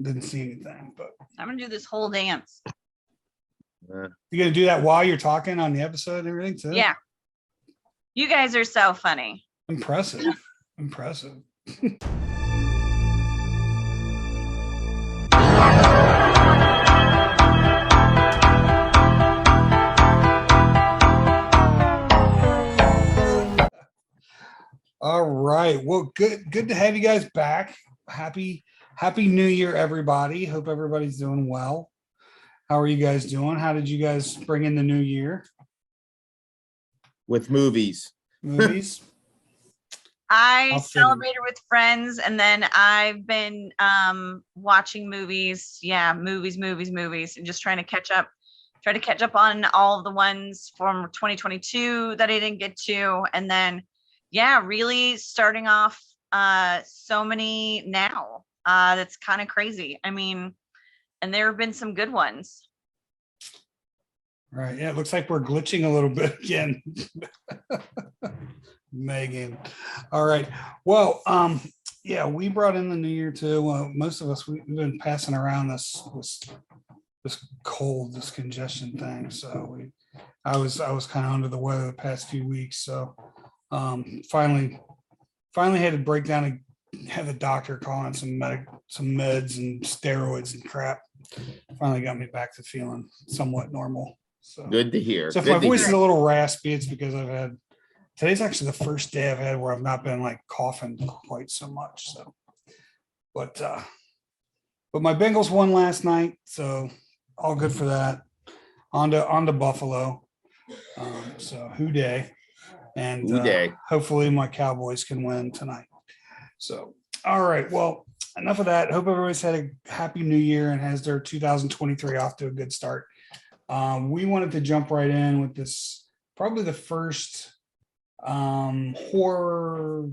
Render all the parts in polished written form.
didn't see anything. But I'm gonna do this whole dance. you're gonna do that while you're talking on the episode and everything too? Yeah. You guys are so funny. Impressive. Impressive. All right. Well, good to have you guys back. Happy New Year, everybody. Hope everybody's doing well. How are you guys doing? How did you guys bring in the new year? With movies. Movies? I celebrated with friends, and then I've been watching movies. Yeah, movies, and just trying to catch up. Try to catch up on all of the ones from 2022 that I didn't get to, and then yeah, really starting off so many now. That's kind of crazy. I mean, and there have been some good ones. Right. Yeah, it looks like we're glitching a little bit again. M3GAN. All right. Well, yeah, we brought in the new year too. Most of us we've been passing around this cold, this congestion thing. So I was kind of under the weather the past few weeks. So finally had to break down and have the doctor calling some meds and steroids and crap. Finally got me back to feeling somewhat normal. So Good to hear. So if my voice is a little raspy, it's because today's actually the first day I've had where I've not been like coughing quite so much. So, but my Bengals won last night, so all good for that. On to Buffalo. So who day, and hopefully my Cowboys can win tonight. So all right, well, enough of that. Hope everybody's had a happy new year and has their 2023 off to a good start. We wanted to jump right in with this, probably the first horror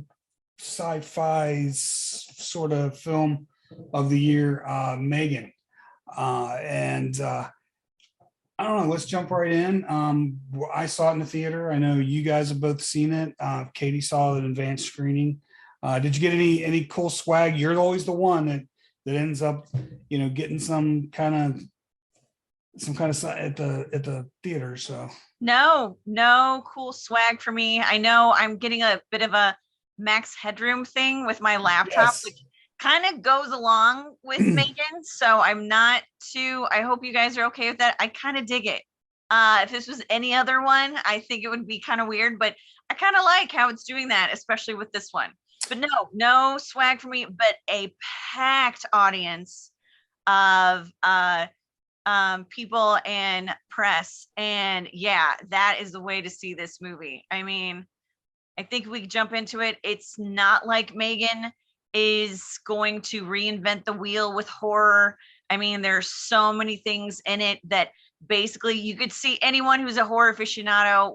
sci-fi sort of film of the year, M3GAN. And I don't know, let's jump right in. I saw it in the theater. I know you guys have both seen it. Katie saw it in advanced screening. Did you get any cool swag? You're always the one that ends up, getting some kind of at the theater. So no cool swag for me. I know I'm getting a bit of a max headroom thing with my laptop, yes, which kind of goes along with M3GAN. So I'm not too, I hope you guys are okay with that. I kind of dig it. If this was any other one, I think it would be kind of weird, but I kind of like how it's doing that, especially with this one. But no swag for me, but a packed audience of people and press, and yeah, that is the way to see this movie. I mean, I think we jump into it. It's not like M3GAN is going to reinvent the wheel with horror. I mean, there's so many things in it that basically you could see anyone who's a horror aficionado,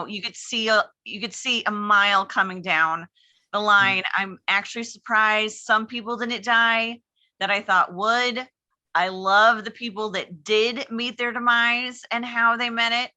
you could see a mile coming down the line. I'm actually surprised some people didn't die that I thought would. I love the people that did meet their demise and how they met it.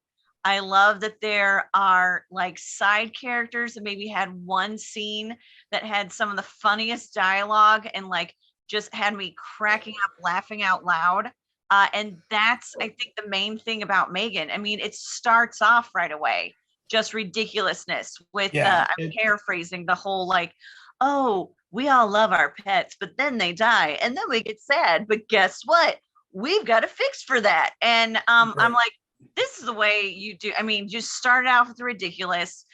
I love that there are like side characters that maybe had one scene that had some of the funniest dialogue and like just had me cracking up, laughing out loud. And that's, I think, the main thing about M3GAN. I mean, it starts off right away, just ridiculousness with, I'm paraphrasing the whole like, oh, we all love our pets, but then they die and then we get sad. But guess what? We've got a fix for that. And I'm like, this is the way you do. I mean, just start out with the ridiculous,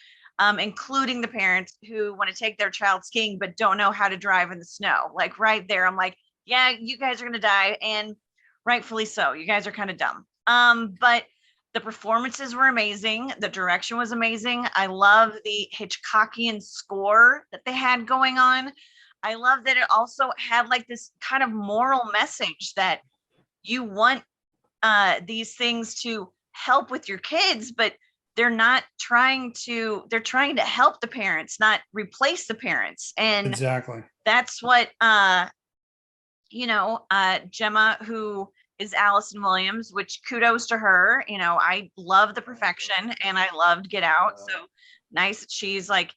including the parents who want to take their child skiing but don't know how to drive in the snow. Like right there, I'm like, yeah, you guys are going to die. And rightfully so. You guys are kind of dumb. But the performances were amazing. The direction was amazing. I love the Hitchcockian score that they had going on. I love that it also had like this kind of moral message that you want these things to help with your kids, but they're trying to help the parents, not replace the parents. And exactly, that's what Gemma, who is Allison Williams, which kudos to her. I love The Perfection and I loved Get Out. So nice that she's like,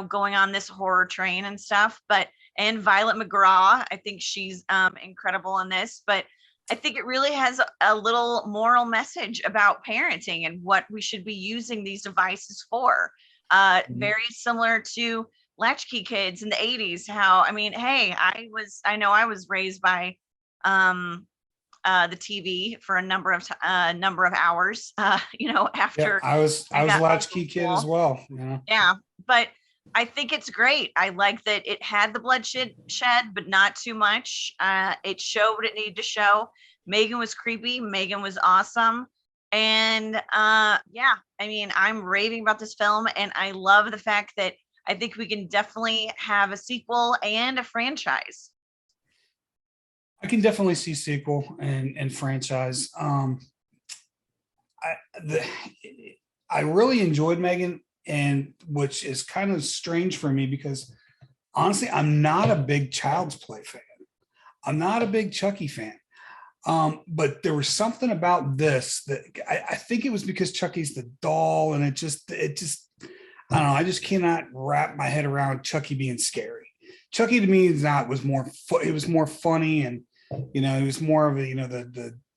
going on this horror train and stuff. But and Violet McGraw. I think she's incredible in this, but I think it really has a little moral message about parenting and what we should be using these devices for. Very similar to latchkey kids in the 80s. How, I mean, hey, I know I was raised by the TV for a number of hours, you know, Yeah, after I was a got home latchkey from kid as school. well. You know, Yeah, but I think it's great. I like that it had the bloodshed, but not too much. It showed what it needed to show. M3GAN was creepy. M3GAN was awesome. And yeah, I mean, I'm raving about this film, and I love the fact that I think we can definitely have a sequel and a franchise. I can definitely see sequel and franchise. I the I really enjoyed M3GAN, and which is kind of strange for me because honestly, I'm not a big Child's Play fan. I'm not a big Chucky fan. But there was something about this that I think it was because Chucky's the doll, and it just I don't know. I just cannot wrap my head around Chucky being scary. Chucky to me is not was more it was more funny, and it was more of a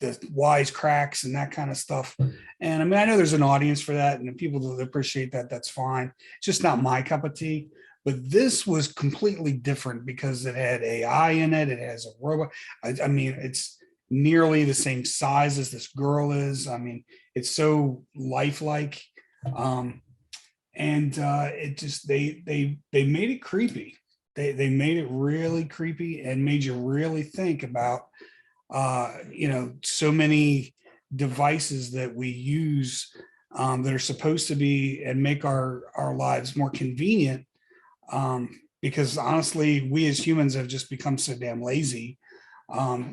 the wise cracks and that kind of stuff. And I mean, I know there's an audience for that, and people that appreciate that, that's fine. It's just not my cup of tea. But this was completely different because it had AI in it. It has a robot. I mean, it's nearly the same size as this girl is. I mean, it's so lifelike. And it just they made it creepy. They made it really creepy and made you really think about so many devices that we use that are supposed to be and make our lives more convenient, because honestly we as humans have just become so damn lazy.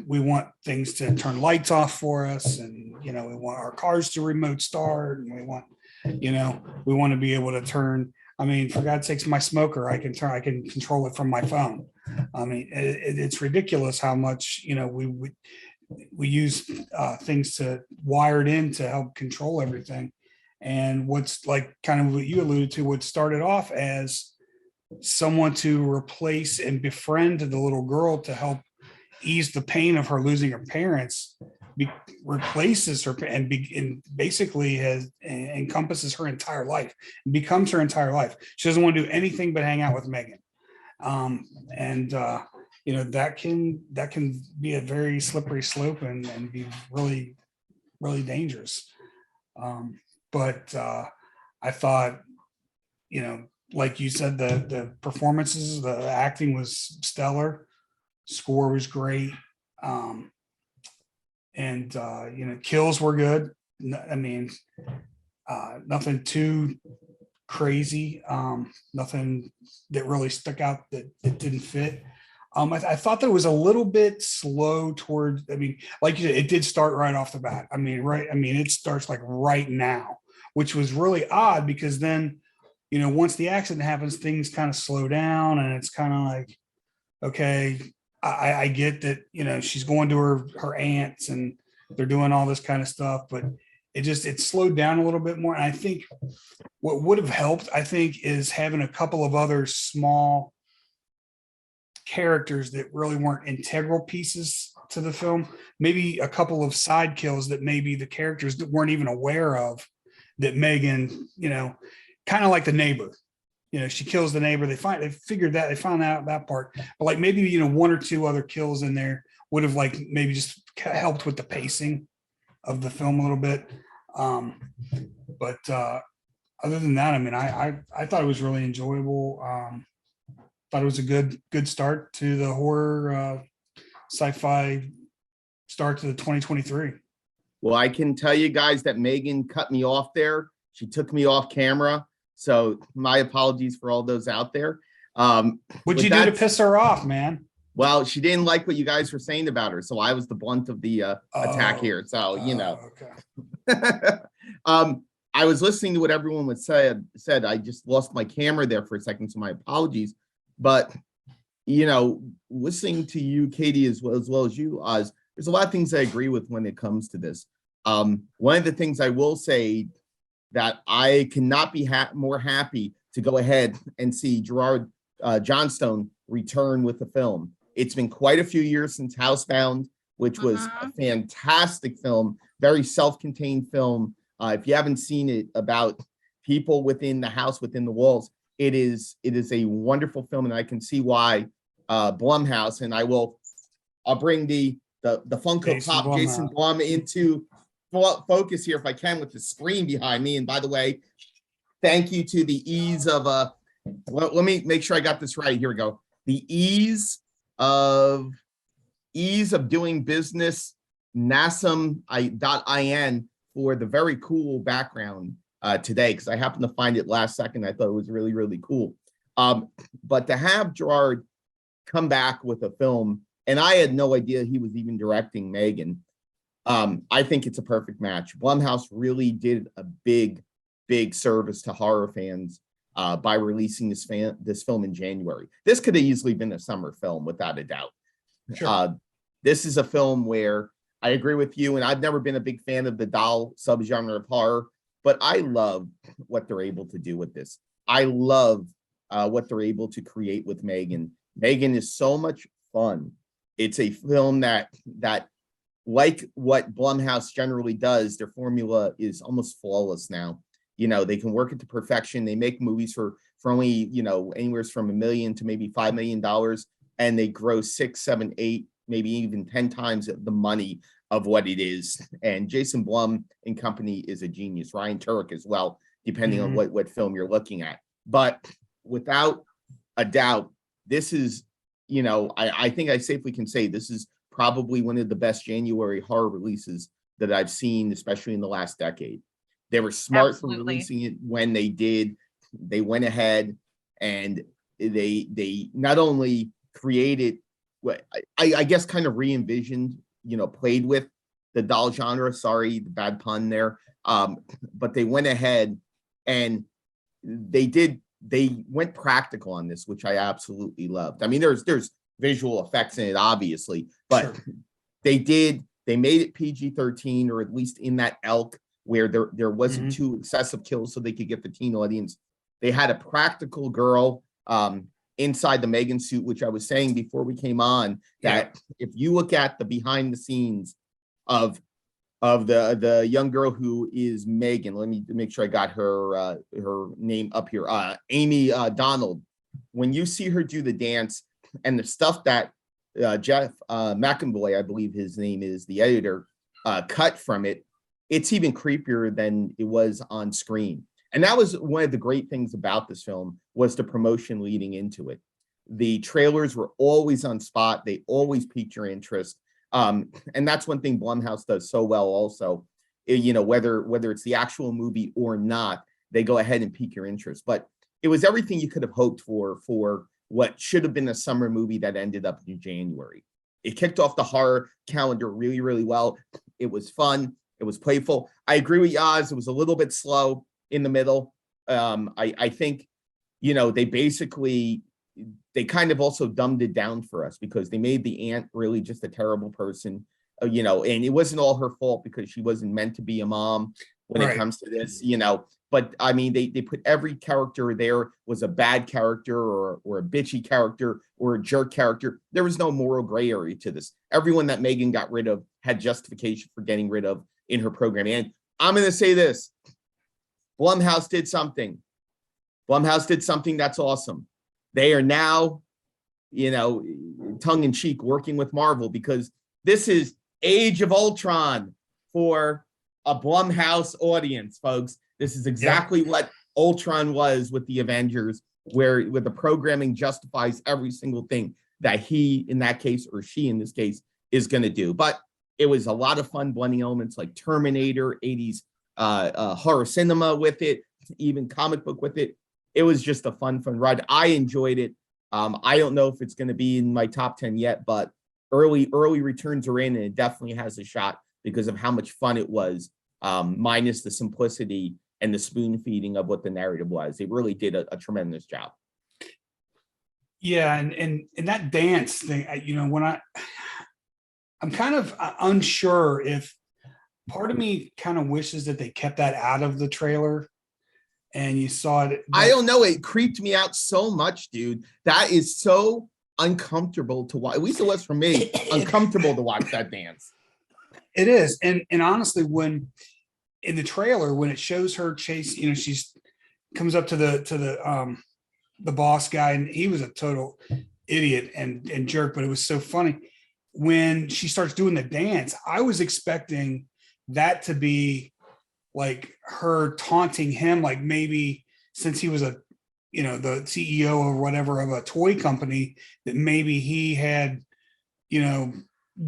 We want things to turn lights off for us, and we want our cars to remote start, and we want to be able to turn. I mean, for God's sakes, my smoker, I can control it from my phone. I mean, it's ridiculous how much we use things to wired in to help control everything. And what's like kind of what you alluded to, what started off as someone to replace and befriend the little girl to help ease the pain of her losing her parents, replaces her and basically encompasses her entire life, becomes her entire life. She doesn't want to do anything but hang out with M3GAN. And that can be a very slippery slope and be really, really dangerous. But I thought, like you said, the performances, the acting was stellar, score was great. And kills were good. I mean, nothing too crazy. Nothing that really stuck out that didn't fit. I thought that it was a little bit slow towards. I mean, like you said, it did start right off the bat. I mean, right. I mean, it starts like right now, which was really odd because then, once the accident happens, things kind of slow down, and it's kind of like, okay, I get that, she's going to her aunts and they're doing all this kind of stuff, but it slowed down a little bit more. And I think what would have helped, I think, is having a couple of other small characters that really weren't integral pieces to the film. Maybe a couple of side kills that maybe the characters that weren't even aware of, that M3GAN, kind of like the neighbor. She kills the neighbor. They found out that part, but like maybe, one or two other kills in there would have like maybe just helped with the pacing of the film a little bit. But other than that, I mean, I thought it was really enjoyable. Thought it was a good start to the horror sci-fi start to the 2023. Well, I can tell you guys that M3GAN cut me off there. She took me off camera. So my apologies for all those out there. What'd you do to piss her off, man? Well, she didn't like what you guys were saying about her. So I was the blunt of the attack here. So, Okay. I was listening to what everyone was said. I just lost my camera there for a second. So my apologies. But, listening to you, Katie, as well as you, Oz, there's a lot of things I agree with when it comes to this. One of the things I will say that I cannot be more happy to go ahead and see Gerard Johnstone return with the film. It's been quite a few years since Housebound, which was a fantastic film, very self-contained film. If you haven't seen it, about people within the house, within the walls, it is a wonderful film, and I can see why Blumhouse, and I'll bring the Funko Jason Pop Jason Blum into focus here if I can, with the screen behind me. And by the way, thank you to the ease of let me make sure I got this right. Here we go. The ease of doing business, nasum.in, for the very cool background today, because I happened to find it last second. I thought it was really, really cool. But to have Gerard come back with a film, and I had no idea he was even directing M3GAN. I think it's a perfect match. Blumhouse really did a big service to horror fans by releasing this film in January. This could have easily been a summer film, without a doubt. Sure. This is a film where I agree with you, and I've never been a big fan of the doll subgenre of horror, but I love what they're able to do with this. I love what they're able to create with M3GAN. M3GAN is so much fun. It's a film that like what Blumhouse generally does, their formula is almost flawless now. You know, they can work it to perfection. They make movies for only, you know, anywhere from $1 million to maybe $5 million, and they gross 6, 7, 8, maybe even 10 times the money of what it is. And Jason Blum and company is a genius. Ryan Turek as well, depending on what film you're looking at. But without a doubt, this is, you know, I think I safely can say this is probably one of the best January horror releases that I've seen, especially in the last decade. They were smart for releasing it when they did. They went ahead and they not only created what I guess kind of re-envisioned, you know, played with the doll genre. Sorry, the bad pun there. But they went ahead and they went practical on this, which I absolutely loved. I mean, there's visual effects in it, obviously, but they made it PG-13, or at least in that ilk, where there wasn't too excessive kills, so they could get the teen audience. They had a practical girl inside the M3GAN suit, which I was saying before we came on, that if you look at the behind the scenes of the young girl who is M3GAN, let me make sure I got her name up here, Amy Donald. When you see her do the dance and the stuff that Jeff McEnvoy, I believe his name is, the editor, cut from it, it's even creepier than it was on screen. And that was one of the great things about this film, was the promotion leading into it. The trailers were always on spot. They always piqued your interest. And that's one thing Blumhouse does so well also. You know, whether it's the actual movie or not, they go ahead and pique your interest. But it was everything you could have hoped for what should have been a summer movie that ended up in January. It kicked off the horror calendar really, really well. It was fun. It was playful. I agree with Yaz. It was a little bit slow in the middle. I think, you know, they kind of also dumbed it down for us, because they made the aunt really just a terrible person, you know, and it wasn't all her fault, because she wasn't meant to be a mom when it comes to this, you know. But I mean, they put every character there was a bad character or a bitchy character or a jerk character. There was no moral gray area to this. Everyone that M3GAN got rid of had justification for getting rid of in her programming. And I'm going to say this. Blumhouse did something. Blumhouse did something that's awesome. They are now, you know, tongue in cheek, working with Marvel, because this is Age of Ultron for a Blumhouse audience, folks. This is exactly what Ultron was with the Avengers, where the programming justifies every single thing that he, in that case, or she, in this case, is going to do. But it was a lot of fun blending elements like Terminator, 80s horror cinema with it, even comic book with it. It was just a fun ride. I enjoyed it. I don't know if it's going to be in my top 10 yet, but early returns are in, and it definitely has a shot because of how much fun it was, minus the simplicity and the spoon feeding of what the narrative was. They really did a tremendous job. Yeah, and that dance thing, you know, when I'm kind of unsure if part of me kind of wishes that they kept that out of the trailer and you saw it. I don't know. It creeped me out so much, dude. That is so uncomfortable to watch. At least it was for me, uncomfortable to watch that dance. It is. And honestly, when in the trailer, when it shows her chase, she's comes up to the boss guy, and he was a total idiot and jerk, but it was so funny. When she starts doing the dance, I was expecting that to be like her taunting him, like maybe since he was the CEO or whatever of a toy company, that maybe he had,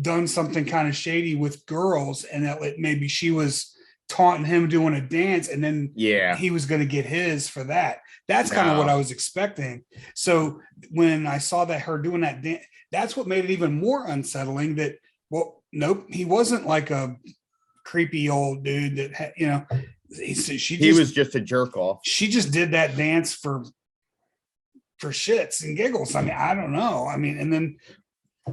done something kind of shady with girls, and that maybe she was taunting him doing a dance, and then he was going to get his for that. That's kind of what I was expecting. So when I saw that her doing that dance, that's what made it even more unsettling. That, well, nope, he wasn't like a creepy old dude that had, he was just a jerk off. She just did that dance for shits and giggles. I mean, I don't know. I mean, and then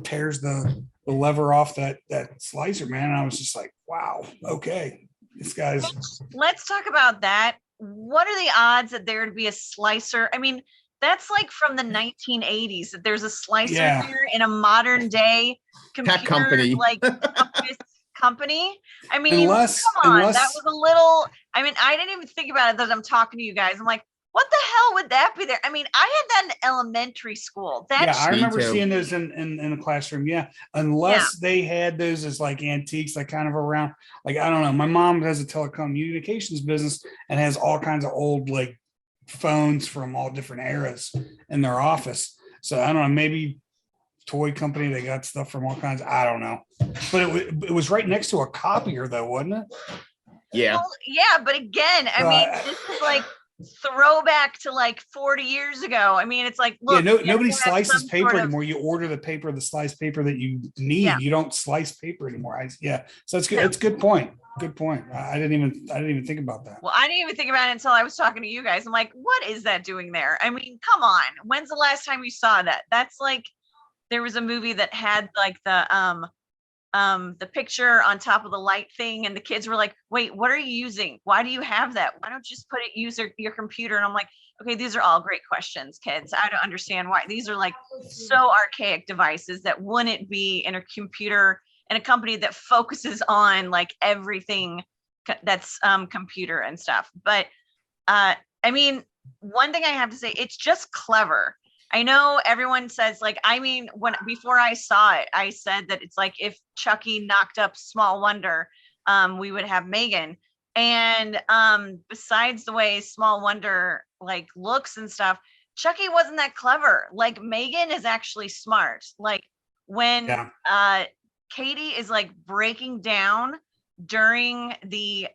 tears the lever off that slicer, man. And I was just like, wow, okay, this guy's. Let's talk about that. What are the odds that there would be a slicer? I mean, that's like from the 1980s that there's a slicer here in a modern day computer company, like company. I mean, unless that was a little. I mean, I didn't even think about it as I'm talking to you guys. I'm like, what the hell would that be there? I mean, I had that in elementary school. I remember seeing those in the classroom. Yeah. Unless they had those as like antiques, like kind of around, like, I don't know. My mom has a telecommunications business and has all kinds of old like phones from all different eras in their office. So I don't know, maybe toy company, they got stuff from all kinds. I don't know. But it was right next to a copier though, wasn't it? Yeah. Well, yeah. But again, I mean, this is like throwback to like 40 years ago. I mean, it's like, look, nobody slices paper anymore. You order the paper, the sliced paper that you need. Yeah. You don't slice paper anymore. So that's good. That's a good point. Good point. I didn't even think about that. Well, I didn't even think about it until I was talking to you guys. I'm like, what is that doing there? I mean, come on. When's the last time you saw that? That's like, there was a movie that had like the picture on top of the light thing, and the kids were like, wait, what are you using? Why do you have that? Why don't you just use your computer? And I'm like, okay, these are all great questions, kids. I don't understand why these are like so archaic devices that wouldn't be in a computer in a company that focuses on like everything that's computer and stuff. But I mean, one thing I have to say, it's just clever. I know everyone says like, I mean, before I saw it, I said that it's like if Chucky knocked up Small Wonder, we would have M3GAN. And besides the way Small Wonder like looks and stuff, Chucky wasn't that clever. Like M3GAN is actually smart. Like when Katie is like breaking down during the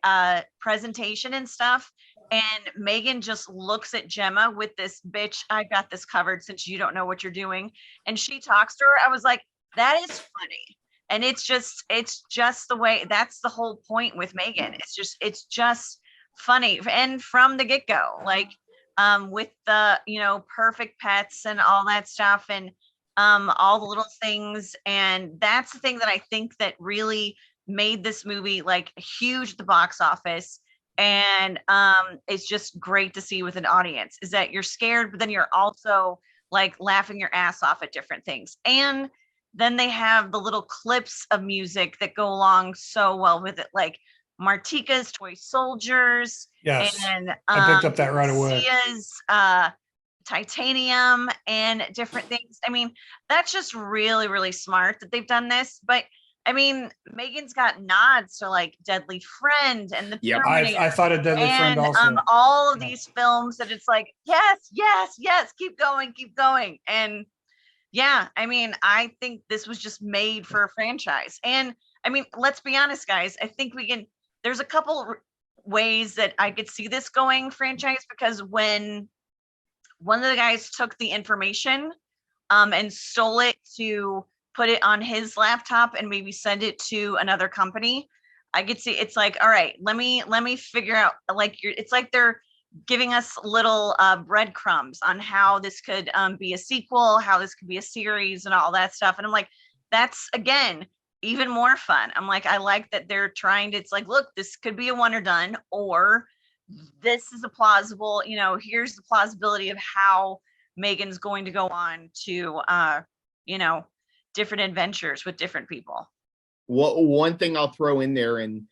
presentation and stuff, and M3GAN just looks at Gemma with this bitch, I got this covered since you don't know what you're doing. And she talks to her. I was like, that is funny. And it's just the way, that's the whole point with M3GAN. It's just funny. And from the get-go, like with the, perfect pets and all that stuff, and all the little things. And that's the thing that I think that really made this movie like huge at the box office. And it's just great to see with an audience, is that you're scared, but then you're also like laughing your ass off at different things. And then they have the little clips of music that go along so well with it, like Martika's Toy Soldiers. Yes, and I picked up that right away. Sia's Titanium and different things. I mean, that's just really, really smart that they've done this. But I mean, M3GAN's got nods to like Deadly Friend and the Terminator. I thought of Deadly Friend also. All of these films that it's like, yes, keep going. And yeah, I mean, I think this was just made for a franchise. And I mean, let's be honest, guys. I think there's a couple ways that I could see this going franchise, because when one of the guys took the information and stole it to put it on his laptop and maybe send it to another company, I could see it's like, all right, let me figure out, like, it's like they're giving us little breadcrumbs on how this could be a sequel, how this could be a series and all that stuff. And I'm like, that's again even more fun. I'm like, I like that they're trying to, it's like, look, this could be a one or done, or this is a plausible, here's the plausibility of how M3GAN's going to go on to you know, different adventures with different people. Well, one thing I'll throw in there, and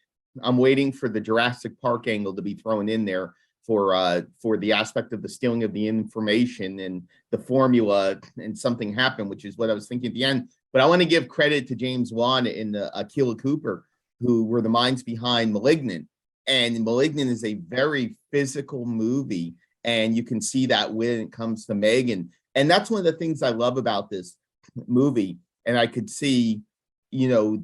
I'm waiting for the Jurassic Park angle to be thrown in there for the aspect of the stealing of the information and the formula and something happened, which is what I was thinking at the end. But I want to give credit to James Wan and Akilah Cooper, who were the minds behind Malignant. And Malignant is a very physical movie, and you can see that when it comes to M3GAN. And that's one of the things I love about this movie. And I could see, you know,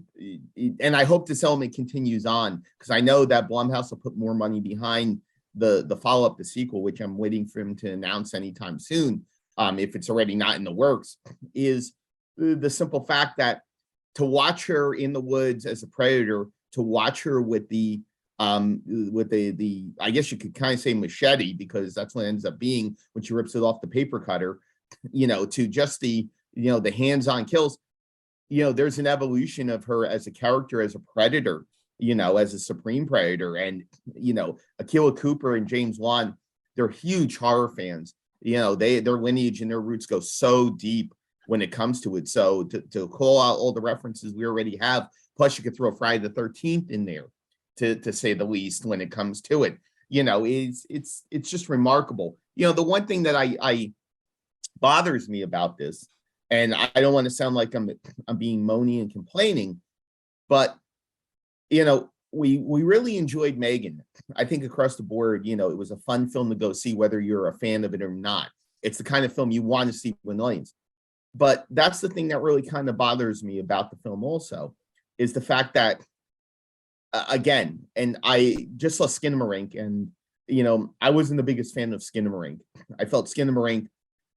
and I hope this element continues on, because I know that Blumhouse will put more money behind the follow-up, the sequel, which I'm waiting for him to announce anytime soon, if it's already not in the works, is the simple fact that to watch her in the woods as a predator, to watch her with the I guess you could kind of say machete, because that's what it ends up being when she rips it off the paper cutter, you know, to just the, you know, the hands-on kills. You know, there's an evolution of her as a character, as a predator, you know, as a supreme predator. And, you know, Akilah Cooper and James Wan, they're huge horror fans. You know, their lineage and their roots go so deep when it comes to it. So to call out all the references we already have, plus you could throw Friday the 13th in there, to say the least, when it comes to it, you know, it's just remarkable. You know, the one thing that I bothers me about this, and I don't want to sound like I'm being moany and complaining, but, you know, we really enjoyed M3GAN. I think across the board, you know, it was a fun film to go see, whether you're a fan of it or not. It's the kind of film you want to see with an audience. But that's the thing that really kind of bothers me about the film also, is the fact that, again, and I just saw Skinamarink, and, you know, I wasn't the biggest fan of Skinamarink. I felt Skinamarink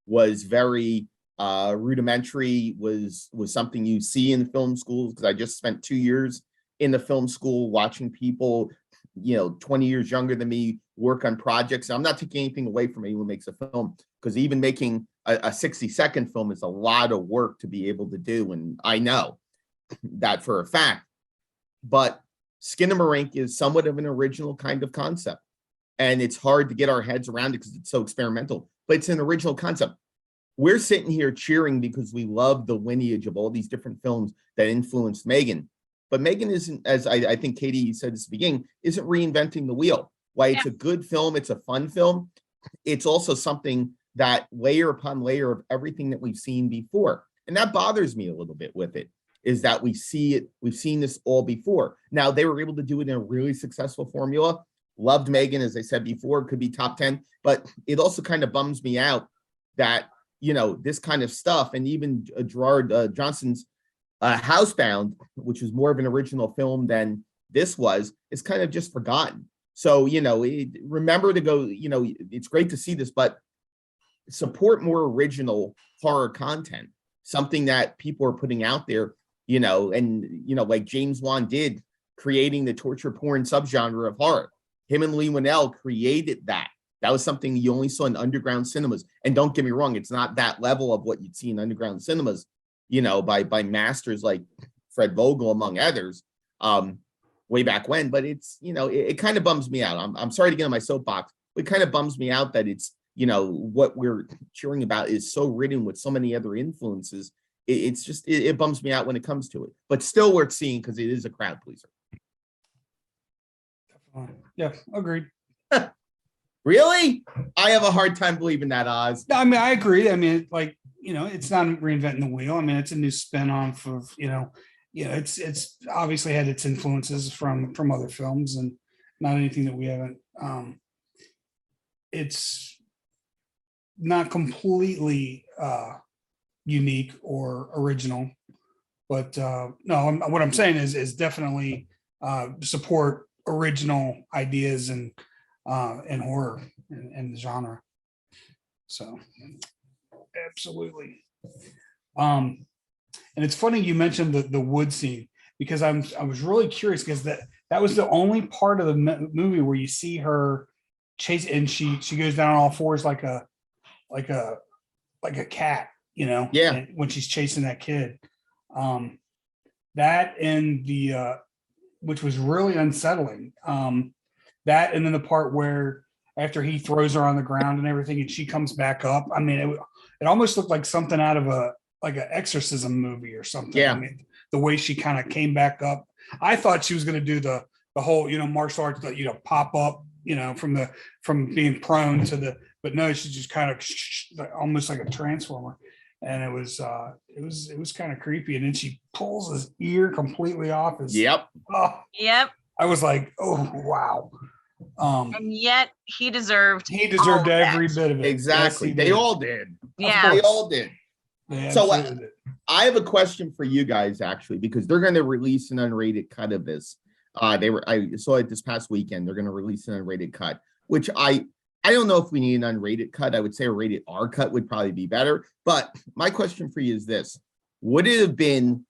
was very rudimentary, was something you see in film schools, because I just spent 2 years in the film school watching people, you know, 20 years younger than me work on projects. And I'm not taking anything away from anyone who makes a film, because even making a 60-second film is a lot of work to be able to do. And I know that for a fact. But Skinamarink is somewhat of an original kind of concept. And it's hard to get our heads around it because it's so experimental, but it's an original concept. We're sitting here cheering because we love the lineage of all these different films that influenced M3GAN. But M3GAN isn't, as I think Katie said at the beginning, isn't reinventing the wheel. Why it's a good film, it's a fun film. It's also something that layer upon layer of everything that we've seen before. And that bothers me a little bit with it, is that we see it, we've seen this all before. Now, they were able to do it in a really successful formula. Loved M3GAN, as I said before, could be top 10, but it also kind of bums me out that, you know, this kind of stuff, and even Gerard Johnson's Housebound, which was more of an original film than this was, is kind of just forgotten. So, you know, remember to go, you know, it's great to see this, but support more original horror content, something that people are putting out there, you know, and, you know, like James Wan did, creating the torture porn subgenre of horror. Him and Lee Winnell created that. That was something you only saw in underground cinemas. And don't get me wrong, it's not that level of what you'd see in underground cinemas, you know, by masters like Fred Vogel, among others, way back when. But it's, you know, it kind of bums me out. I'm sorry to get on my soapbox, but it kind of bums me out that it's, you know, what we're cheering about is so ridden with so many other influences. It's just, it bums me out when it comes to it, but still worth seeing because it is a crowd pleaser. Yeah, agreed. Really? I have a hard time believing that, Oz. No, I mean, I agree. I mean, like, you know, it's not reinventing the wheel. I mean, it's a new spin-off of, you know, it's obviously had its influences from other films, and not anything that we haven't. It's not completely unique or original, but no, what I'm saying is definitely support original ideas and horror and the genre. So absolutely. And it's funny you mentioned the wood scene, because I was really curious, because that was the only part of the movie where you see her chase, and she goes down on all fours like a cat, you know. Yeah. When she's chasing that kid, that and the which was really unsettling. That, and then the part where after he throws her on the ground and everything, and she comes back up. I mean, it almost looked like something out of like an exorcism movie or something. Yeah. I mean, the way she kind of came back up, I thought she was going to do the whole, martial arts, pop up, from being prone to but no, she just kind of almost like a transformer. And it was kind of creepy. And then she pulls his ear completely off his. Yep. Oh, Yep. I was like, oh, wow. And yet he deserved Every that. bit of it. Exactly. Yes, they all did. Yeah. They all did. They So absolutely did. I have a question for you guys, actually, because they're going to release an unrated cut of this. I saw it this past weekend. They're going to release an unrated cut, which I don't know if we need an unrated cut. I would say a rated R cut would probably be better. But my question for you is this: would it have been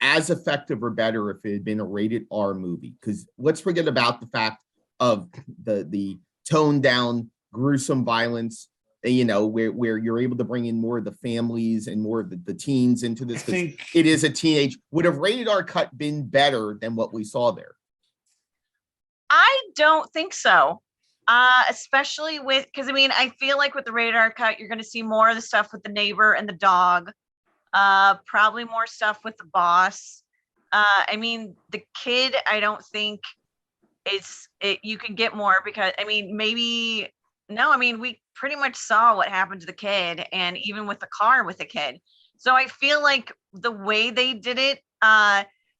as effective or better if it had been a rated R movie? Because let's forget about the fact of the toned down, gruesome violence. Where you're able to bring in more of the families and more of the teens into this. I think it is a teenage. Would have rated R cut been better than what we saw there? I don't think so. Especially because I feel like with the rated R cut, you're going to see more of the stuff with the neighbor and the dog. Probably more stuff with the boss. The kid, I don't think you can get more because we pretty much saw what happened to the kid, and even with the car with the kid. So I feel like the way they did it,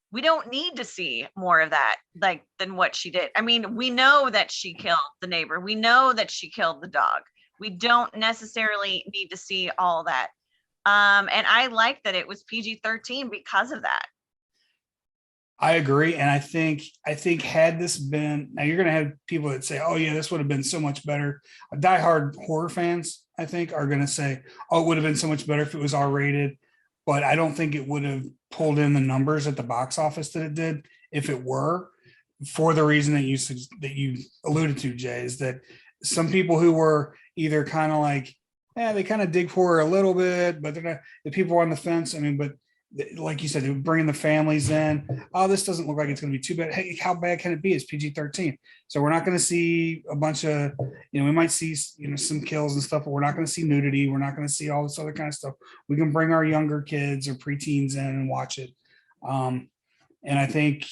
we don't need to see more of that, than what she did. We know that she killed the neighbor. We know that she killed the dog. We don't necessarily need to see all that. And I like that it was PG-13 because of that. I agree. And I think had this been, now you're going to have people that say, oh yeah, this would have been so much better. Diehard horror fans, I think, are going to say, oh, it would have been so much better if it was R-rated. But I don't think it would have pulled in the numbers at the box office that it did if it were, for the reason that you alluded to, Jay, is that some people who were either kind of like, they kind of dig horror a little bit, but they're not, the people on the fence. But like you said, they were bringing the families in. Oh, this doesn't look like it's going to be too bad. Hey, how bad can it be? It's PG-13. So we're not going to see a bunch of, we might see, some kills and stuff, but we're not going to see nudity. We're not going to see all this other kind of stuff. We can bring our younger kids or preteens in and watch it. And I think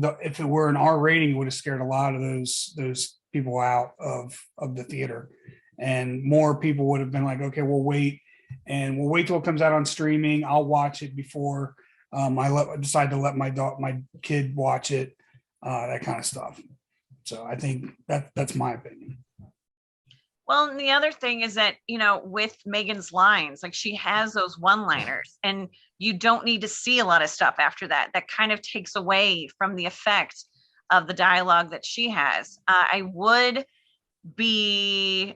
if it were an R rating, it would have scared a lot of those people out of the theater, and more people would have been like, okay, we'll wait till it comes out on streaming. I'll watch it before I decide to let my kid watch it, that kind of stuff. So I think that's my opinion. Well, and the other thing is that, with Megan's lines, she has those one-liners, and you don't need to see a lot of stuff after that. That kind of takes away from the effect of the dialogue that she has. I wouldn't be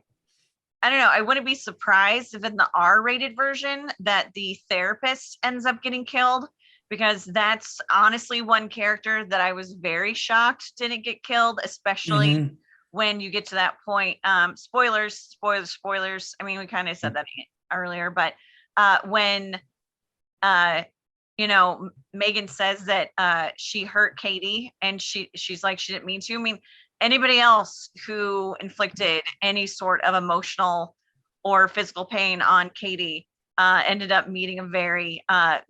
surprised if in the R-rated version that the therapist ends up getting killed, because that's honestly one character that I was very shocked didn't get killed, especially when you get to that point. Spoilers. We kind of said that earlier, but when Megan says that she hurt Katie, and she's like, she didn't mean to. Anybody else who inflicted any sort of emotional or physical pain on Katie ended up meeting a very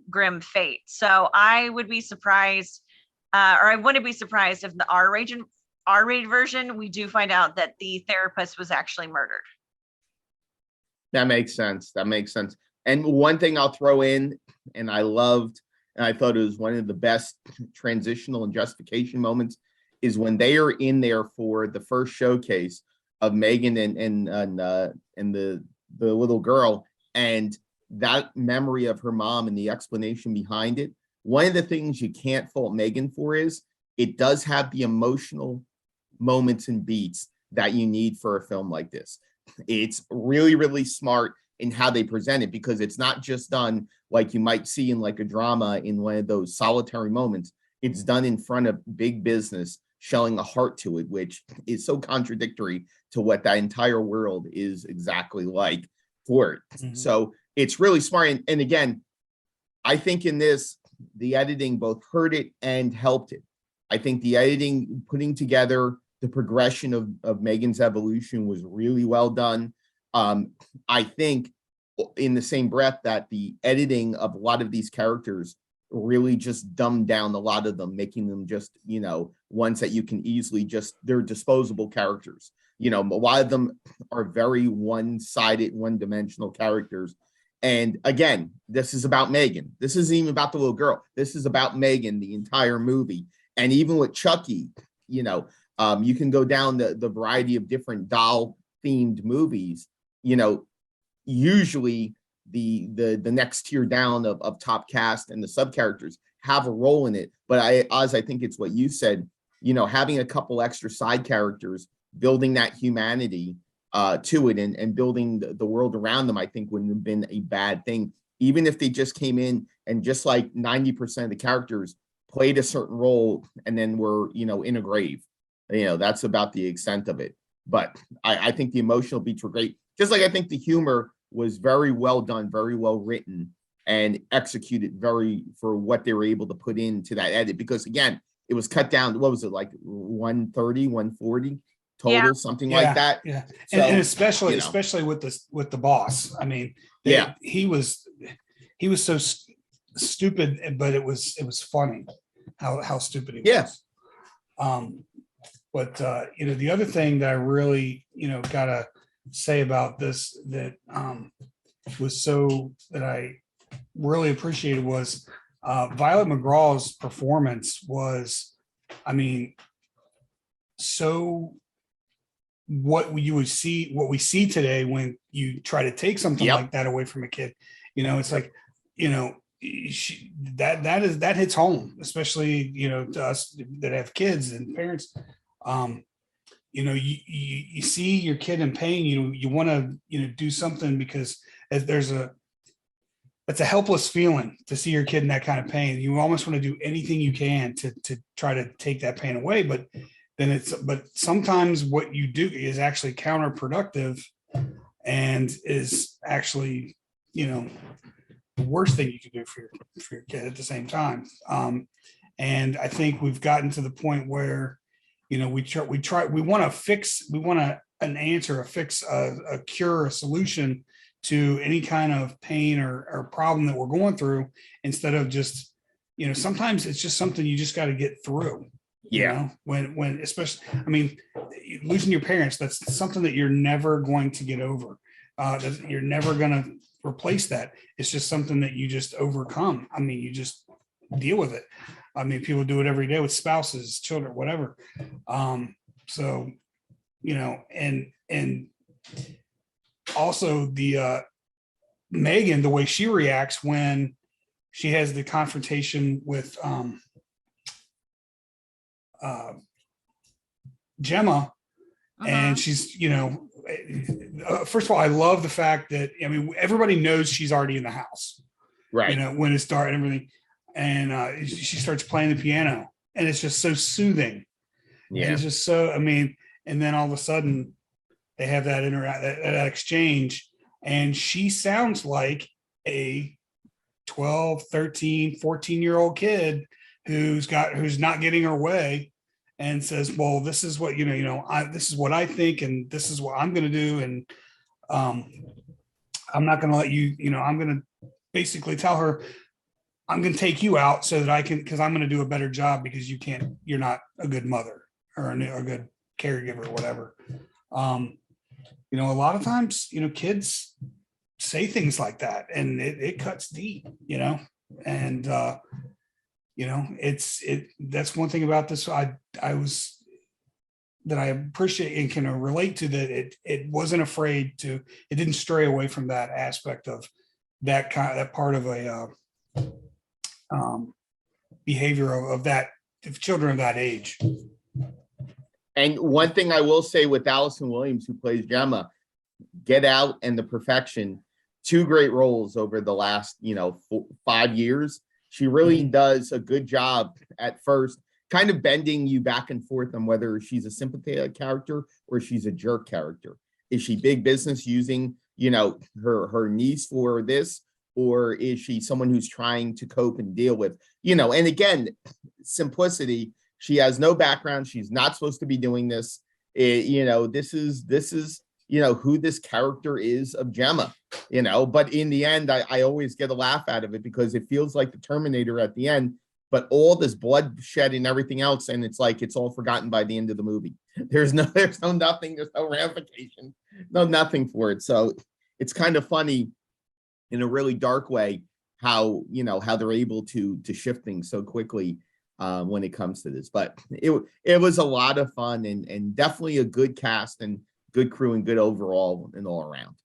grim fate. So I would be surprised, or I wouldn't be surprised if in the R-rated version, we do find out that the therapist was actually murdered. That makes sense. And one thing I'll throw in, and I thought it was one of the best transitional and justification moments, is when they are in there for the first showcase of Megan and the little girl, and that memory of her mom and the explanation behind it. One of the things you can't fault Megan for is it does have the emotional moments and beats that you need for a film like this. It's really, really smart in how they present it, because it's not just done like you might see in like a drama in one of those solitary moments. It's done in front of big business, showing a heart to it, which is so contradictory to what that entire world is exactly like for it. So it's really smart. And again, I think in this, the editing both hurt it and helped it. I think the editing, putting together the progression of Megan's evolution, was really well done. I think in the same breath that the editing of a lot of these characters really just dumbed down a lot of them, making them just, ones that you can easily they're disposable characters. A lot of them are very one-sided, one-dimensional characters. And again, this is about M3GAN. This isn't even about the little girl. This is about M3GAN, the entire movie. And even with Chucky, you can go down the variety of different doll-themed movies. Usually the next tier down of top cast and the sub characters have a role in it. But I think it's what you said, having a couple extra side characters, building that humanity to it and building the world around them, I think wouldn't have been a bad thing. Even if they just came in and just like 90% of the characters played a certain role and then were, in a grave, that's about the extent of it. But I think the emotional beats were great. Just like I think the humor was very well done, very well written, and executed for what they were able to put into that edit. Because again, it was cut down. What was it, like 130, 140 total, something like that? Yeah, so, and especially with the boss. I mean, he was so stupid, but it was funny how stupid he was. But the other thing that I really gotta say about this that I really appreciated was Violet McGraw's performance was, so what we see today when you try to take something like that away from a kid, it's like, that hits home, especially, to us that have kids and parents. You see your kid in pain, you want to, do something because it's a helpless feeling to see your kid in that kind of pain. You almost want to do anything you can to try to take that pain away. But sometimes what you do is actually counterproductive and is actually, the worst thing you can do for your kid at the same time. And I think we've gotten to the point where, we want an answer, a fix, a cure, a solution to any kind of pain or problem that we're going through, instead of just, sometimes it's just something you just got to get through. When especially, losing your parents, that's something that you're never going to get over. You're never going to replace that. It's just something that you just overcome. You just deal with it. People do it every day with spouses, children, whatever. And also the M3GAN, the way she reacts when she has the confrontation with Gemma, and she's, first of all, I love the fact that, everybody knows she's already in the house, right? When it's dark and everything. And she starts playing the piano, and it's just so soothing. Yeah. And it's just so, and then all of a sudden they have that that exchange, and she sounds like a 12, 13, 14-year-old kid who's not getting her way, and says, well, this is what, this is what I think, and this is what I'm going to do. And I'm not going to let you, I'm going to basically tell her, I'm going to take you out so that I can, because I'm going to do a better job because you're not a good mother or a good caregiver or whatever. A lot of times, kids say things like that, and it cuts deep, and, that's one thing about this. I appreciate and can relate to, that it wasn't afraid to, it didn't stray away from that aspect of that part of a, behavior of children of that age. And one thing I will say with Allison Williams, who plays Gemma, Get Out and The Perfection, two great roles over the last 5 years. She really does a good job at first, kind of bending you back and forth on whether she's a sympathetic character or she's a jerk character. Is she big business using her niece for this, or is she someone who's trying to cope and deal with, and again, simplicity. She has no background. She's not supposed to be doing this. This is who this character is of Gemma, but in the end, I always get a laugh out of it because it feels like the Terminator at the end, but all this bloodshed and everything else. And it's like, it's all forgotten by the end of the movie. There's no nothing, there's no ramification, no nothing for it. So it's kind of funny in a really dark way how they're able to shift things so quickly when it comes to this. But it was a lot of fun and definitely a good cast and good crew and good overall and all around.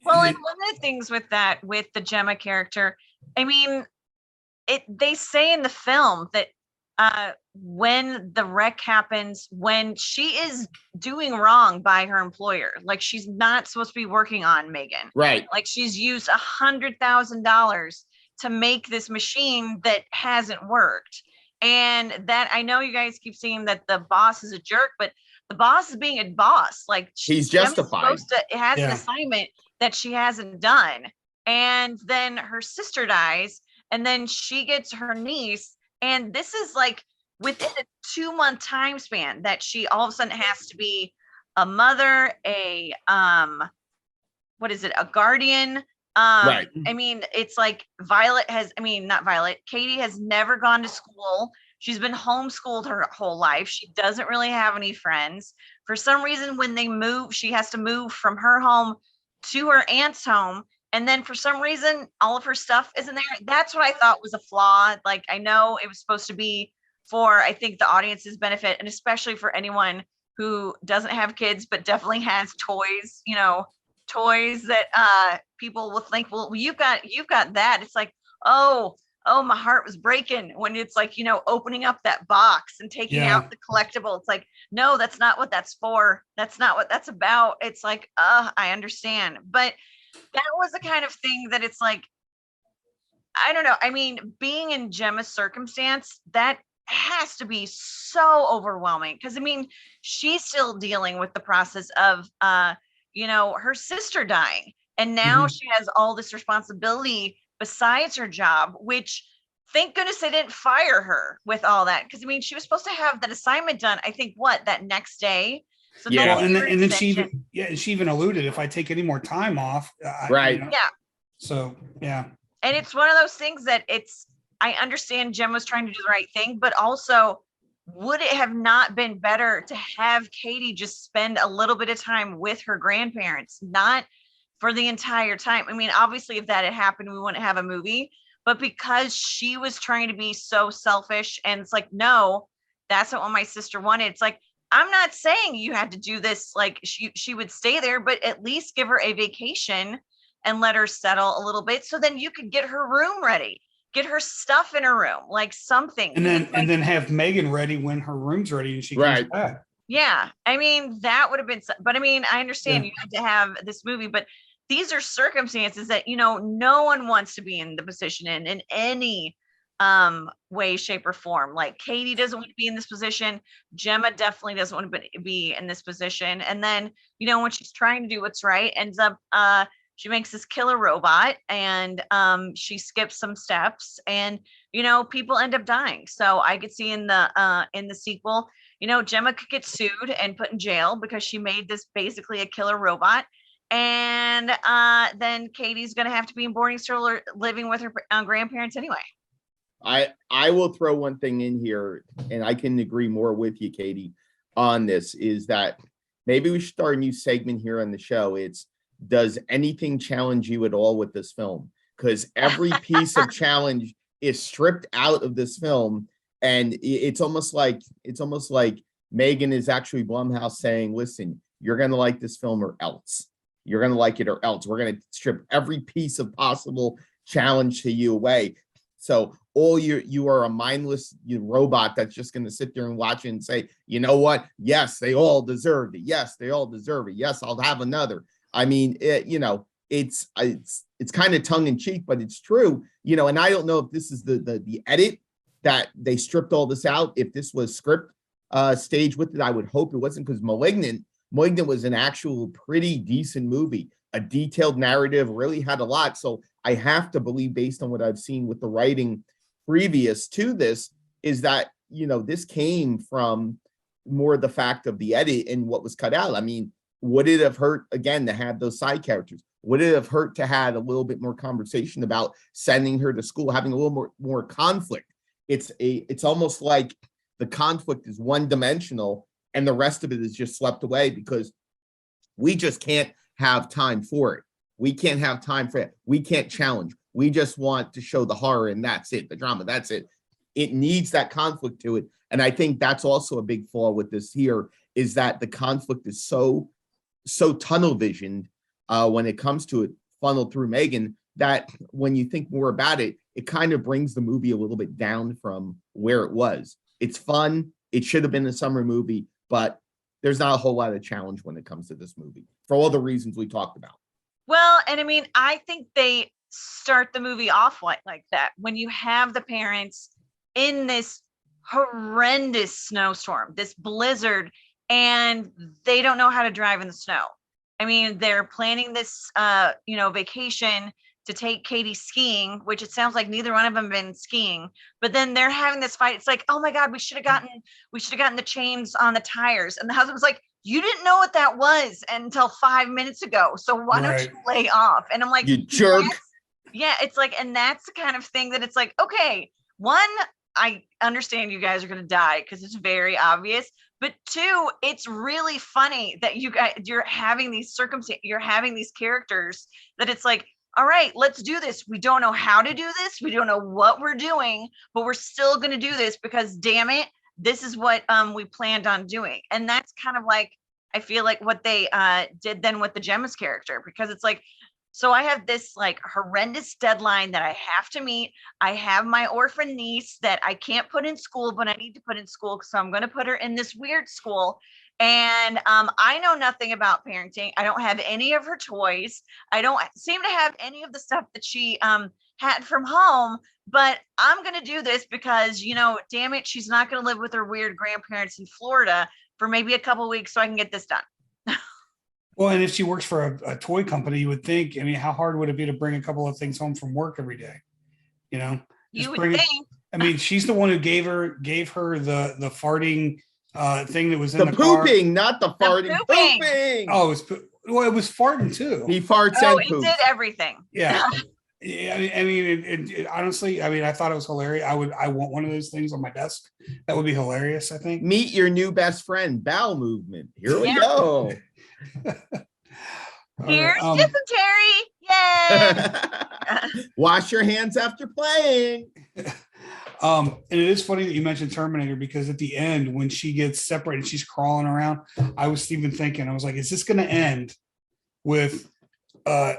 Well, and one of the things with the Gemma character, I mean, they say in the film that when the wreck happens, when she is doing wrong by her employer, like she's not supposed to be working on M3GAN. Right. Like she's used $100,000 to make this machine that hasn't worked. And that, I know you guys keep saying that the boss is a jerk, but the boss is being a boss. Like he's justified. It has an assignment that she hasn't done. And then her sister dies, and then she gets her niece. And this is like within a 2-month time span that she all of a sudden has to be a mother, a guardian. Right. I mean, it's like Katie has never gone to school. She's been homeschooled her whole life. She doesn't really have any friends. For some reason, when they move, she has to move from her home to her aunt's home. And then for some reason, all of her stuff isn't there. That's what I thought was a flaw. Like, I know it was supposed to be for, I think, the audience's benefit, and especially for anyone who doesn't have kids, but definitely has toys, toys that people will think, well, you've got that. It's like, oh, my heart was breaking when it's like, opening up that box and taking out the collectible. It's like, no, that's not what that's for. That's not what that's about. It's like, I understand. But that was the kind of thing that it's like, I don't know. I mean, being in Gemma's circumstance, that has to be so overwhelming. Because I mean, she's still dealing with the process of, her sister dying. And now she has all this responsibility besides her job, which thank goodness they didn't fire her with all that. Because I mean, she was supposed to have that assignment done, I think, that next day. So and then she even alluded, if I take any more time off, right. So and it's one of those things that I understand Jem was trying to do the right thing, but also, would it have not been better to have Katie just spend a little bit of time with her grandparents, not for the entire time? I mean, obviously, if that had happened, we wouldn't have a movie, but because she was trying to be so selfish, and it's like, no, that's not what my sister wanted. It's like, I'm not saying you had to do this. Like she would stay there, but at least give her a vacation and let her settle a little bit. So then you could get her room ready, get her stuff in her room, like something. And then have M3GAN ready when her room's ready and she comes back. Yeah. I mean, that would have been, but I mean, I understand you had to have this movie, but these are circumstances that, no one wants to be in the position in any way, shape, or form. Like Katie doesn't want to be in this position. Gemma definitely doesn't want to be in this position. And then, when she's trying to do what's right, ends up she makes this killer robot, and she skips some steps, and people end up dying. So I could see in the sequel, Gemma could get sued and put in jail because she made this basically a killer robot. And then Katie's gonna have to be in boarding school living with her grandparents anyway. I will throw one thing in here, and I can agree more with you, Katie, on this, is that maybe we should start a new segment here on the show. It's, does anything challenge you at all with this film? Because every piece of challenge is stripped out of this film, and it's almost like M3GAN is actually Blumhouse saying, listen, you're going to like this film or else. You're going to like it or else. We're going to strip every piece of possible challenge to you away. So all you are a mindless robot that's just going to sit there and watch it and say, you know what? Yes, they all deserved it. Yes, they all deserve it. Yes, I'll have another. I mean, it's kind of tongue in cheek, but it's true. And I don't know if this is the edit that they stripped all this out. If this was script stage with it, I would hope it wasn't, because Malignant was an actual pretty decent movie. A detailed narrative, really had a lot. So I have to believe, based on what I've seen with the writing previous to this, is that, this came from more the fact of the edit and what was cut out. I mean, Would it have hurt again to have those side characters? Would it have hurt to have a little bit more conversation about sending her to school, having a little more conflict? It's almost like the conflict is one dimensional and the rest of it is just swept away because we just can't have time for it. We can't have time for it. We can't challenge. We just want to show the horror and that's it, the drama, that's it. It needs that conflict to it. And I think that's also a big flaw with this here, is that the conflict is so tunnel visioned when it comes to it, funneled through M3GAN, that when you think more about it, it kind of brings the movie a little bit down from where it was. It's fun. It should have been a summer movie, but there's not a whole lot of challenge when it comes to this movie for all the reasons we talked about. Well, and I mean, I think they start the movie off like that. When you have the parents in this horrendous snowstorm, this blizzard, and they don't know how to drive in the snow. I mean, they're planning this, vacation to take Katie skiing, which it sounds like neither one of them been skiing, but then they're having this fight. It's like, oh my God, we should have gotten the chains on the tires. And the husband's like, you didn't know what that was until 5 minutes ago. So why don't you lay off? And I'm like, you jerk. Yeah, it's like, and that's the kind of thing that it's like, okay, one, I understand you guys are going to die because it's very obvious. But two, it's really funny that you're having these you're having these characters that it's like, all right, let's do this. We don't know how to do this. We don't know what we're doing, but we're still going to do this because damn it, this is what we planned on doing. And that's kind of like, I feel like what they did then with the Gemma's character, because it's like, so I have this like horrendous deadline that I have to meet. I have my orphan niece that I can't put in school, but I need to put in school. So I'm going to put her in this weird school. And I know nothing about parenting. I don't have any of her toys. I don't seem to have any of the stuff that she had from home, but I'm going to do this because, damn it, she's not going to live with her weird grandparents in Florida for maybe a couple of weeks so I can get this done. Well, and if she works for a toy company, you would think, I mean, how hard would it be to bring a couple of things home from work every day? You would think. I mean, she's the one who gave her the farting thing that was in the pooping, car. not the farting. Pooping. Oh, it was farting too. He farts and it poops. Did everything. Yeah. Yeah, I mean, it honestly, I mean, I thought it was hilarious. I want one of those things on my desk. That would be hilarious, I think. Meet your new best friend, bowel movement. Here we go. Here's dysentery. Yay! Wash your hands after playing. And it is funny that you mentioned Terminator, because at the end, when she gets separated, she's crawling around. I was even thinking, I was like, is this going to end with a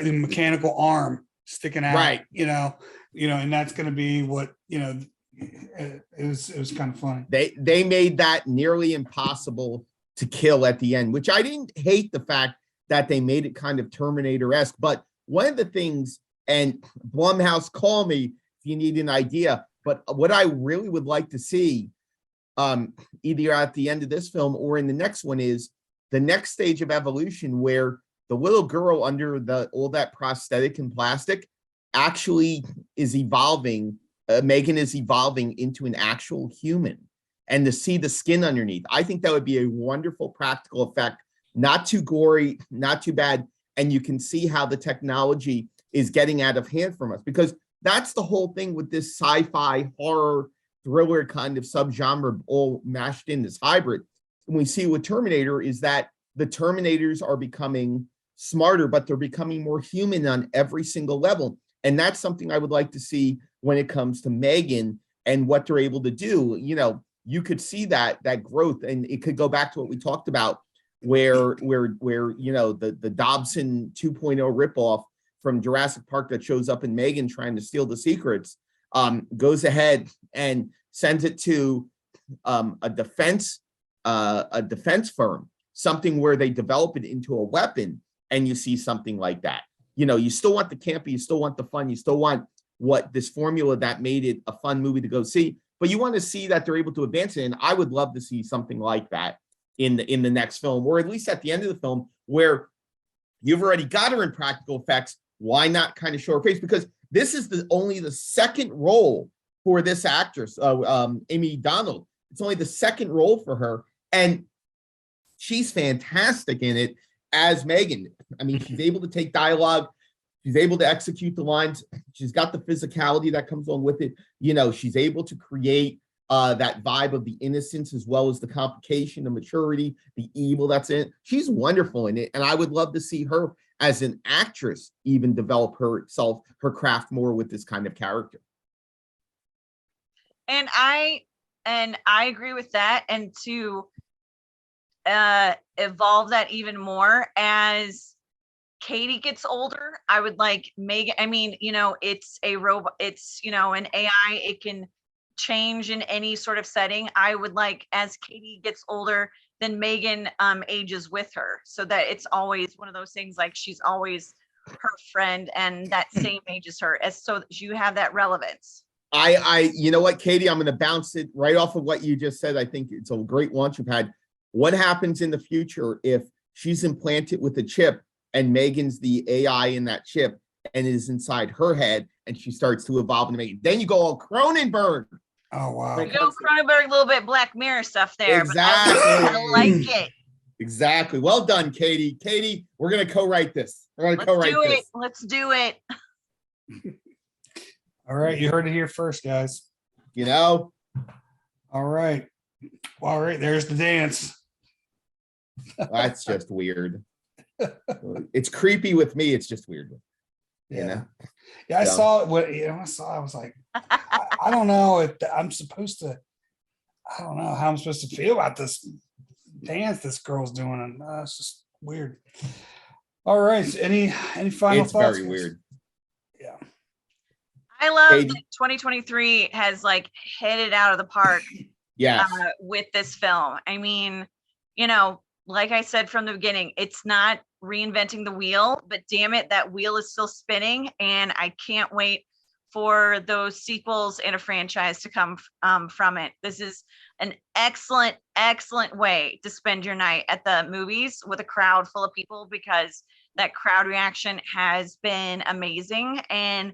mechanical arm sticking out? Right. And that's going to be what, it was kind of funny. They made that nearly impossible to kill at the end, which I didn't hate the fact that they made it kind of Terminator-esque. But one of the things, and Blumhouse, call me if you need an idea, but what I really would like to see, either at the end of this film or in the next one, is the next stage of evolution where the little girl under all that prosthetic and plastic actually is evolving. M3GAN is evolving into an actual human, and to see the skin underneath, I think that would be a wonderful practical effect. Not too gory, not too bad. And you can see how the technology is getting out of hand from us, because that's the whole thing with this sci-fi horror thriller kind of subgenre all mashed in this hybrid. And we see with Terminator is that the Terminators are becoming smarter, but they're becoming more human on every single level. And that's something I would like to see when it comes to M3GAN and what they're able to do. You could see that growth, and it could go back to what we talked about, where the Dobson 2.0 ripoff from Jurassic Park that shows up in M3GAN trying to steal the secrets, goes ahead and sends it to a defense firm, something where they develop it into a weapon, and you see something like that. You still want the campy, you still want the fun, you still want what this formula that made it a fun movie to go see, but you want to see that they're able to advance it. And I would love to see something like that in the next film, or at least at the end of the film, where you've already got her in practical effects. Why not kind of show her face? Because this is only the second role for this actress, Amy Donald. It's only the second role for her, and she's fantastic in it as Megan. I mean, she's able to take dialogue. She's able to execute the lines. She's got the physicality that comes along with it. You know, she's able to create that vibe of the innocence as well as the complication, the maturity, the evil that's in it. She's wonderful in it. And I would love to see her as an actress even develop herself, her craft more with this kind of character. And I agree with that. And to evolve that even more as Katie gets older, I would like Megan. I mean, you know, it's a robot, it's, you know, an AI, it can change in any sort of setting. I would like, as Katie gets older, then Megan ages with her, so that it's always one of those things, like she's always her friend and that same age as her, as so that you have that relevance. You know what, Katie, I'm going to bounce it right off of what you just said. I think it's a great launch pad. What happens in the future if she's implanted with a chip and Megan's the AI in that chip and is inside her head and she starts to evolve into Megan? Then you go all Cronenberg. Oh, wow. You go Cronenberg, a little bit Black Mirror stuff there. Exactly. But I like it. Exactly. Well done, Katie. Katie, we're going to co-write this. We're going to co-write this. Let's do it. All right. You heard it here first, guys. You know? All right. All right. There's the dance. That's just weird. It's creepy with me. It's just weird. You know? Yeah, I saw it. What, you know, I was like, I don't know if I'm supposed to, I don't know how I'm supposed to feel about this dance this girl's doing. And it's just weird. All right. So any final it's thoughts? Very weird. Yeah. I love that 2023 has like hit it out of the park. Yeah. With this film. I mean, you know, like I said from the beginning, it's not reinventing the wheel, but damn it, that wheel is still spinning, and I can't wait for those sequels in a franchise to come from it. This is an excellent way to spend your night at the movies with a crowd full of people, because that crowd reaction has been amazing. And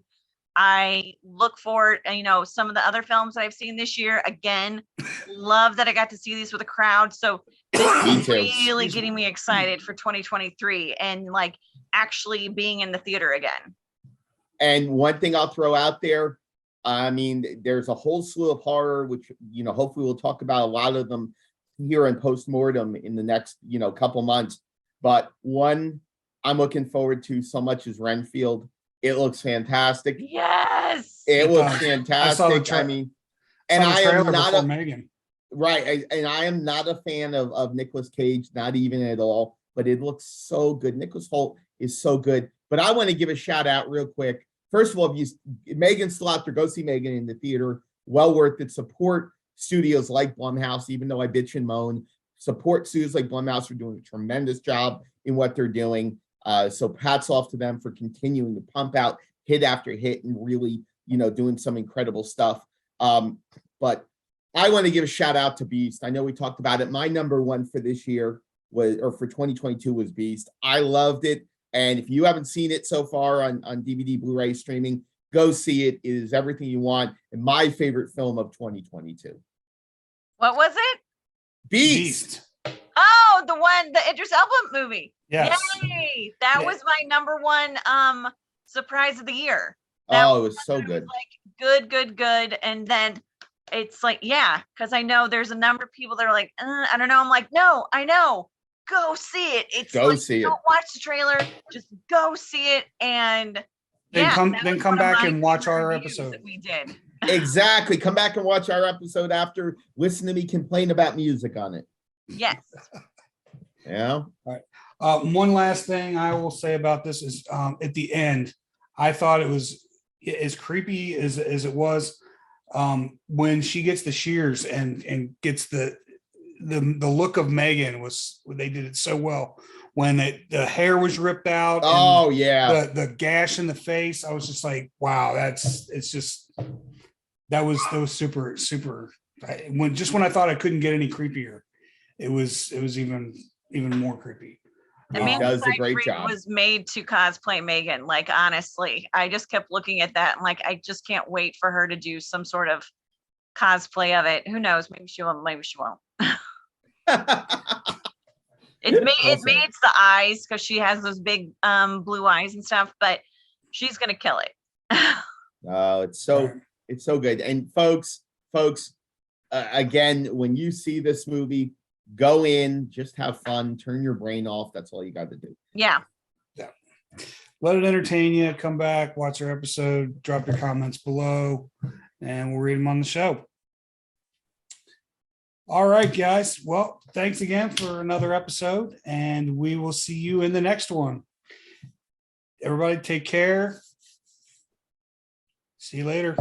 I look forward, you know, some of the other films that I've seen this year. Again, love that I got to see these with a crowd. So this is really getting me excited for 2023 and like actually being in the theater again. And one thing I'll throw out there, I mean, there's a whole slew of horror, which, you know, hopefully we'll talk about a lot of them here in Postmortem in the next, you know, couple months. But one I'm looking forward to so much is Renfield. It looks fantastic. Yes. It looks fantastic. I mean, and I am not a Megan. Right. And I am not a fan of Nicolas Cage, not even at all, but it looks so good. Nicholas Hoult is so good. But I want to give a shout out real quick. First of all, if Megan's still out there, go see Megan in the theater. Well worth it. Support studios like Blumhouse, even though I bitch and moan. Support studios like Blumhouse are doing a tremendous job in what they're doing. So hats off to them for continuing to pump out hit after hit and really, you know, doing some incredible stuff. But I want to give a shout out to Beast. I know we talked about it. My number one for this year for 2022 was Beast. I loved it. And if you haven't seen it so far on DVD, Blu-ray, streaming, go see it. It is everything you want. And my favorite film of 2022. What was it? Beast. Oh, the Idris Elba movie. Yes. Yay! That was my number one surprise of the year. It was so good. Like good. And then it's like, yeah, because I know there's a number of people that are like, I don't know. I'm like, no, I know. Go see it. It's go like, see don't watch the trailer. Just go see it, and then come back and watch our episode. That we did. Exactly. Come back and watch our episode after. Listen to me complain about music on it. Yes. Yeah. All right. One last thing I will say about this is at the end, I thought it was as creepy as it was when she gets the shears and gets the look of Megan. They did it so well when the hair was ripped out. Oh yeah. The gash in the face. I was just like, wow, that was super. When I thought I couldn't get any creepier, it was even more creepy. Does a great job. Was made to cosplay Megan. Like, honestly, I just kept looking at that and like, I just can't wait for her to do some sort of cosplay of it. Who knows? Maybe she will, maybe she won't. It said. made the eyes because she has those big blue eyes and stuff, but she's gonna kill it. Oh, it's so good. And folks, again, when you see this movie, go in, just have fun, turn your brain off. That's all you got to do. Yeah. Let it entertain you. Come back, watch our episode, drop your comments below, and we'll read them on the show. All right, guys. Well, thanks again for another episode, and we will see you in the next one. Everybody take care. See you later.